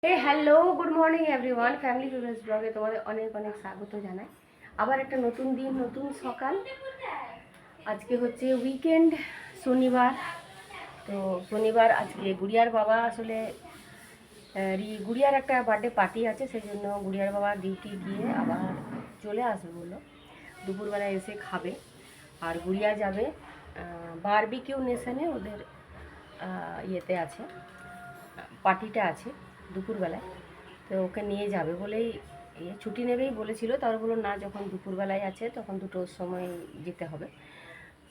Hello good morning everyone, family viewers ব্লগে তোমাদের অনেক অনেক স্বাগত জানাই। আবার একটা নতুন দিন, নতুন সকাল। আজকে হচ্ছে উইকেন্ড, শনিবার। তো শনিবার আজকে গুড়িয়ার বাবা আসলে গুড়িয়ার একটা বার্থডে পার্টি আছে, সেই জন্য গুড়িয়ার বাবা ডিউটি গিয়ে আবার চলে আসবে বললো। দুপুরবেলায় এসে খাবে। আর গুড়িয়া যাবে বারবিকিউ নেশনে, ওদের ইয়েতে আছে, পার্টিটা আছে দুপুরবেলায়। তো ওকে নিয়ে যাবে বলেই ছুটি নেবেই বলেছিল, তার বললো না, যখন দুপুরবেলায় আছে তখন দুটোর সময় যেতে হবে।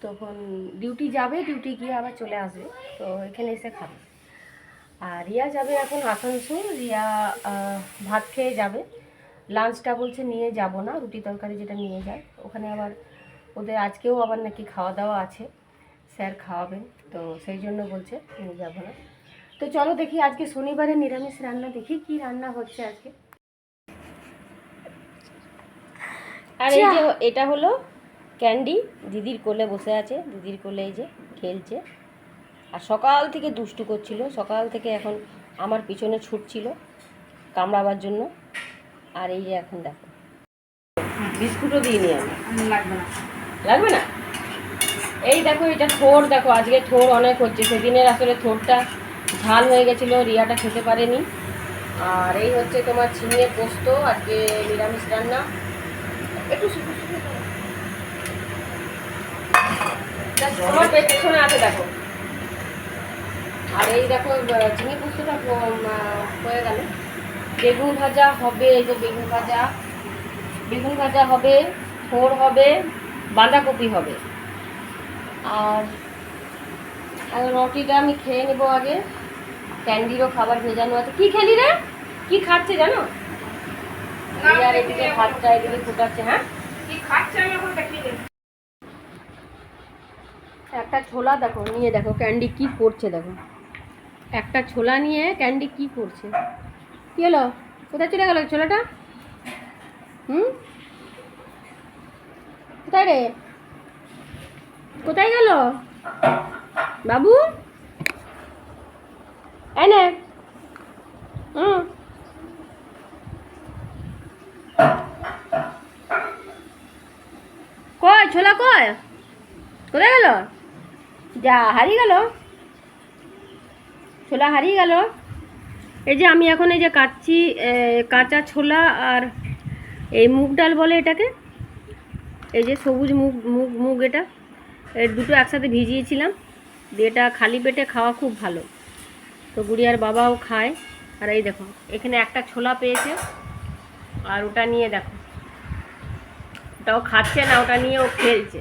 তখন ডিউটি যাবে, ডিউটি গিয়ে আবার চলে আসবে, তো এখানে এসে খাবে। আর রিয়া যাবে এখন আসানসোল। রিয়া ভাত খেয়ে যাবে। লাঞ্চটা বলছে নিয়ে যাব না, রুটি তরকারি যেটা নিয়ে যায় ওখানে। আবার ওদের আজকেও আবার নাকি খাওয়া দাওয়া আছে, স্যার খাওয়াবেন, তো সেই জন্য বলছে নিয়ে যাব না। তো চলো দেখি, আজকে শনিবারে নিরামিষ রান্না, দেখি কি রান্না হচ্ছে আজকে। আর এই যে এটা হলো ক্যান্ডি, দিদির কোলে বসে আছে, দিদির কোলে এই যে খেলছে। আর সকাল থেকে দুষ্টু করছিল, সকাল থেকে এখন আমার পিছনে ছুটছিল কামড়াবার জন্য। আর এই যে এখন দেখো, বিস্কুটও দিইনি আমি। লাগবে না, লাগবে না। এই দেখো, এটা থোড় দেখো, আজকে থোড় অনেক হচ্ছে। সেদিনের আসলে থোড়টা ঝাল হয়ে গেছিলো, রিয়াটা খেতে পারেনি। আর এই হচ্ছে তোমার ঝিঙে পোস্ত, আজকে নিরামিষ রান্না। একটু তোমার পেছনে আছে দেখো। আর এই দেখো ঝিঙে পোস্তটা হয়ে গেল। বেগুন ভাজা হবে, এই যে বেগুন ভাজা হবে, থোড় হবে, বাঁধাকপি হবে। আর রুটিটা আমি খেয়ে নেবো আগে। ক্যান্ডিরও খাবার ভেজানো আছে। কি খেলি রে, কি খাচ্ছে জানো? আর এদিকে ভাতটা এদিকে ফুটাচ্ছে। হ্যাঁ, কি খাচ্ছে আমি এখন দেখিয়ে দেব। একটা ছোলা দেখো নিয়ে, দেখো ক্যান্ডি কি করছে, দেখো একটা ছোলা নিয়ে ক্যান্ডি কি করছে। কি হলো, কোথায় চলে গেল ছোলাটা? কোথায় রে, কোথায় গেল বাবু? এনে কয় ছোলা, কয় কোথায় গেল? যা হারিয়ে গেল, ছোলা হারিয়ে গেল। এই যে আমি এখন এই যে কাটছি কাঁচা ছোলা আর এই মুগ ডাল বলে এটাকে, এই যে সবুজ মুগ মুগ মুগ এটা দুটো একসাথে ভিজিয়েছিলাম, এটা খালি পেটে খাওয়া খুব ভালো। তো গুড়িয়ার বাবাও খায়। আর এই দেখো এখানে একটা ছোলা পেয়েছে, আর ওটা নিয়ে দেখো, ওটাও খাচ্ছে না, ওটা নিয়ে ও খেলছে।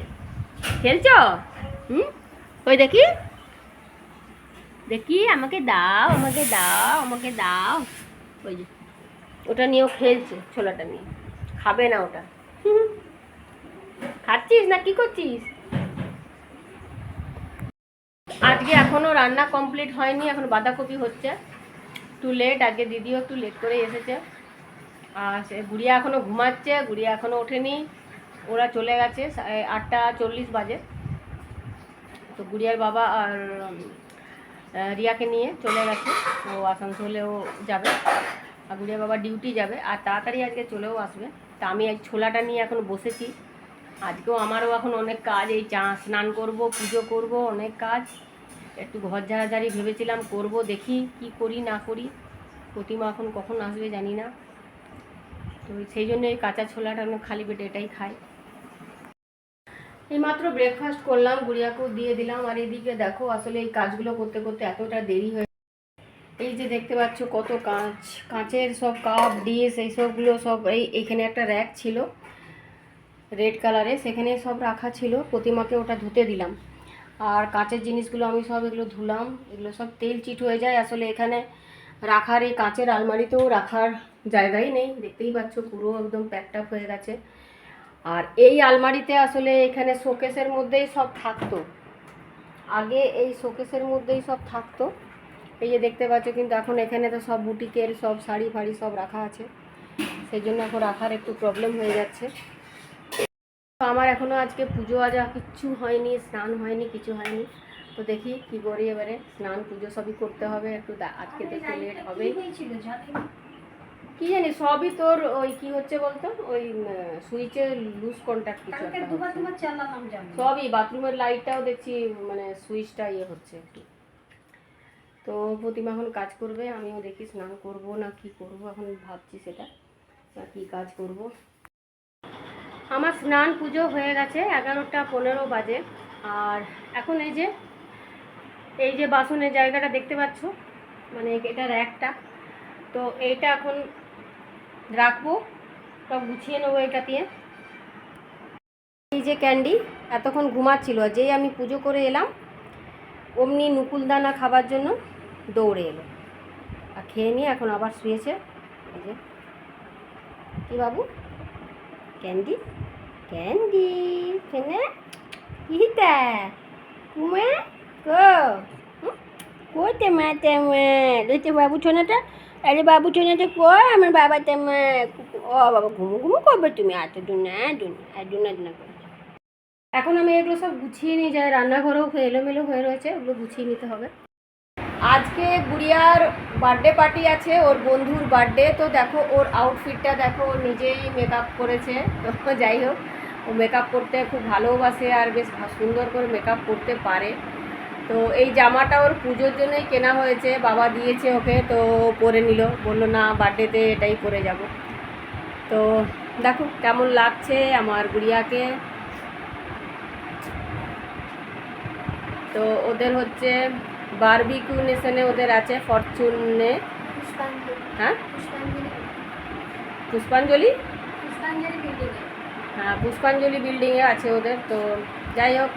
খেলছ? ওই দেখি দেখি, আমাকে দাও, আমাকে দাও, আমাকে দাও। ওই যে ওটা নিয়েও খেলছে, ছোলাটা নিয়ে। খাবে না ওটা। খাচ্ছিস না কি করছিস? আজকে এখনো রান্না কমপ্লিট হয়নি, এখন বাঁধাকপি হচ্ছে। একটু লেট, আজকে দিদিও একটু লেট করে এসেছে। আর সে গুড়িয়া এখনো ঘুমাচ্ছে, গুড়িয়া এখনো ওঠেনি। ওরা চলে গেছে 8:40 বাজে। তো গুড়িয়ার বাবা আর রিয়াকে নিয়ে চলে গেছে, ও আসানসোলেও যাবে। আর গুড়িয়ার বাবা ডিউটি যাবে, আর তাড়াতাড়ি আজকে চলেও আসবে। তা আমি এই ছোলাটা নিয়ে এখন বসেছি। আজকেও আমারও এখন অনেক কাজ, এই স্নান করব, পুজো করব, অনেক কাজ। একটু ঘর ঝাড়াঝাড়ি ভেবেছিলাম করব, দেখি কি করি না করি। প্রতিমা এখন কখন আসবে জানি না, তো সেই জন্য এই কাঁচা ছোলাটা খালি পেটে এটাই খাই। এইমাত্র ব্রেকফাস্ট করলাম, গুড়িয়াকেও দিয়ে দিলাম। আর এদিকে দেখো, আসলে এই কাজগুলো করতে করতে এতটা দেরি হয়ে, এই যে দেখতে পাচ্ছ কত কাঁচের সব কাপ ডিশ, এইসবগুলো সব এইখানে একটা র্যাক ছিল রেড কালারে, সেখানে সব রাখা ছিল। প্রতিমাকে ওটা ধুতে দিলাম। আর কাঁচের জিনিসগুলো আমি সব এগুলো ধুলাম, এগুলো সব তেল চিট হয়ে যায়। আসলে এখানে রাখার, এই কাঁচের আলমারিতেও রাখার জায়গাই নেই, দেখতেই পাচ্ছ পুরো একদম প্যাকড আপ হয়ে গেছে। আর এই আলমারিতে আসলে এখানে শোকেসের মধ্যেই সব থাকতো, আগে এই শোকেসের মধ্যেই সব থাকতো, এই যে দেখতে পাচ্ছ। কিন্তু এখন এখানে তো সব বুটিকের সব শাড়ি ফাড়ি সব রাখা আছে, সেই জন্য এখন রাখার একটু প্রবলেম হয়ে যাচ্ছে। আমার এখনও আজকে পুজো আজা কিচ্ছু হয়নি, স্নান হয়নি, কিছু হয়নি। তো দেখি কি করি, এবারে স্নান পুজো সবই করতে হবে, একটু আজকে তো একটু লেট হবে। কি জানি সবই তোর ওই কি হচ্ছে বলতো, ওই সুইচে লুজ কন্ট্যাক্ট কিছু একটা হচ্ছে। সবই বাথরুমের লাইটটাও দেখছি মানে সুইচটা ইয়ে হচ্ছে একটু। তো প্রতিমা এখন কাজ করবে, আমিও দেখি স্নান করব না কি করব, এখন ভাবছি সেটা না কি কাজ করব। আমার স্নান পুজো হয়ে গেছে, 11টা 15 বাজে। আর এখন এই যে বাসনের জায়গাটা দেখতে পাচ্ছ, মানে এটার একটা, তো এইটা এখন রাখবো, সব গুছিয়ে নেবো এটা দিয়ে। এই যে ক্যান্ডি এতক্ষণ ঘুমাচ্ছিল, যেই আমি পুজো করে এলাম অমনি নুকুলদানা খাবার জন্য দৌড়ে এলো, আর খেয়ে নিয়ে এখন আবার শুয়েছে। এই যে কি বাবু, ক্যান্ডি ক্যান্ডি কেনে কিটা তুমি কই তেমা তেমা দেখতে বাবু ছোনাটা, আরে বাবু ছোনাটা কই আমার বাবা তেমা। ও বাবা ঘুমু ঘুমু করবে তুমি, এত দুনা দুনা দুনা করে। এখন আমি এগুলো সব গুছিয়ে নিয়ে যাই, রান্নাঘরেও এলোমেলো হয়ে রয়েছে, ওগুলো গুছিয়ে নিতে হবে। আজকে গুড়িয়ার বার্থডে পার্টি আছে, ওর বন্ধুর বার্থডে। তো দেখো ওর আউটফিটটা দেখো, ও নিজেই মেকআপ করেছে। তো যাই হোক, ও মেকআপ করতে খুব ভালোবাসে আর বেশ সুন্দর করে মেকআপ করতে পারে। তো এই জামাটা ওর পুজোর জন্যই কেনা হয়েছে, বাবা দিয়েছে ওকে, তো পরে নিল, বললো না বার্থডেতে এটাই পরে যাব। তো দেখো কেমন লাগছে আমার গুড়িয়াকে। তো ওদের হচ্ছে বারবিকিউ নেশনে ওদের আছে, ফরচুনে, হ্যাঁ পুষ্পাঞ্জলি, হ্যাঁ পুষ্পাঞ্জলি বিল্ডিংয়ে আছে ওদের। তো যাই হোক,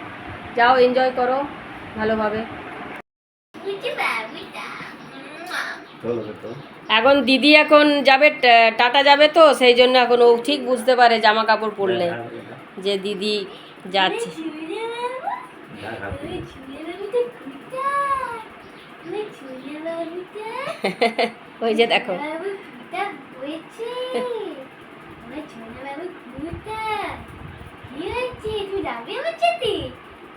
যাও এনজয় করো ভালোভাবে। এখন দিদি এখন যাবে টাটা যাবে, তো সেই জন্য এখন ও ঠিক বুঝতে পারে জামা কাপড় পরলে যে দিদি যাচ্ছে। ওই যে দেখো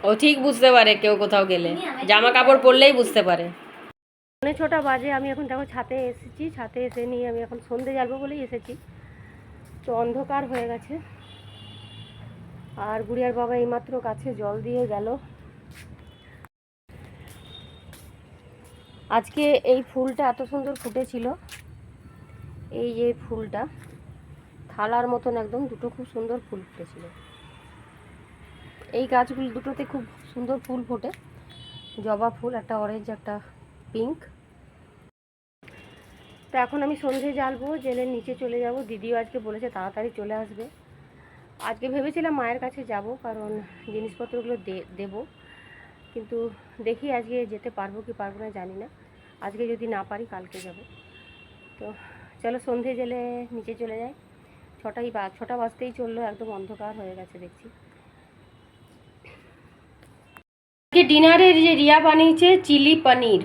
ও ঠিক বুঝতে পারে, কেউ কোথাও গেলে জামা কাপড় পরলেই বুঝতে পারে। 6টা বাজে, আমি এখন দেখো ছাতে এসেছি, ছাতে এসে নিয়ে আমি এখন সন্ধে জ্বালবো বলেই এসেছি। তো অন্ধকার হয়ে গেছে, আর গুড়িয়ার বাবা এইমাত্র গাছে জল দিয়ে গেল। আজকে এই ফুলটা এত সুন্দর ফুটেছিল, এই যে ফুলটা থালার মতন একদম, দুটো খুব সুন্দর ফুল ফুটেছিল। এই গাছগুলো দুটোতে খুব সুন্দর ফুল ফোটে, জবা ফুল, একটা অরেঞ্জ একটা পিঙ্ক। তো এখন আমি সন্ধে জ্বালবো, জেলে নিচে চলে যাব। দিদিও আজকে বলেছে তাড়াতাড়ি চলে আসবে। আজকে ভেবেছিলাম মায়ের কাছে যাব, কারণ জিনিসপত্রগুলো দেবো, কিন্তু দেখি আজকে যেতে পারবো কি পারবো না জানি না। আজকে যদি না পারি কালকে যাব। তো চলো সন্ধে জেলে নিচে চলে যাই। 6টা বাজতেই চললো, একদম অন্ধকার হয়ে গেছে দেখছি। আজকে ডিনারের যে রিয়া বানিয়েছে চিলি পনির,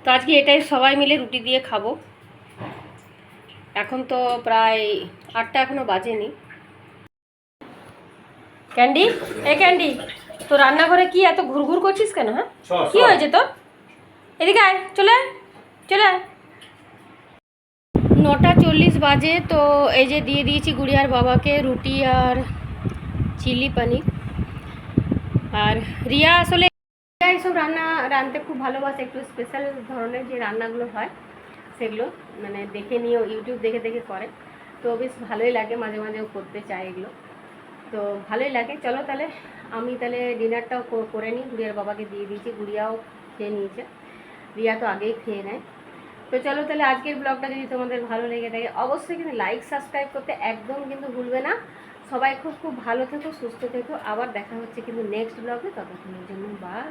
তো আজকে এটাই সবাই মিলে রুটি দিয়ে খাবো। এখন তো প্রায় 8টা এখনো বাজেনি। ক্যান্ডি, ক্যান্ডি, তো রান্নাঘরে কি এত ঘুরঘুর করছিস কেন? হ্যাঁ কি হয়েছে তো? এদিকে আয়, চলে আয়। 9টা 40 বাজে। তো এই যে দিয়ে দিয়েছি গুড়িয়ার বাবাকে রুটি আর চিলি পনির। আর রিয়া আসলে এইসব রাঁধতে খুব ভালোবাসে, একটু স্পেশাল ধরনের যে রান্নাগুলো হয় সেগুলো মানে দেখে নিয়ে ইউটিউব দেখে দেখে করে। তো বেশ ভালোই লাগে, মাঝে মাঝে ও করতে চায় এগুলো, তো ভালোই লাগে। চলো তাহলে আমি ডিনারটাও করে নিই। গুড়িয়ার বাবাকে দিয়ে দিয়েছি, গুড়িয়াও খেয়ে নিয়েছে, রিয়া তো আগেই খেয়ে নেয়। তো চলো তাহলে আজকের ব্লগটা যদি তোমাদের ভালো লেগে থাকে অবশ্যই কিন্তু লাইক সাবস্ক্রাইব করতে একদম কিন্তু ভুলবে না। সবাই খুব খুব ভালো থেকো, সুস্থ থেকো। আবার দেখা হচ্ছে কিন্তু নেক্সট ব্লগে, ততক্ষণের জন্য বাই।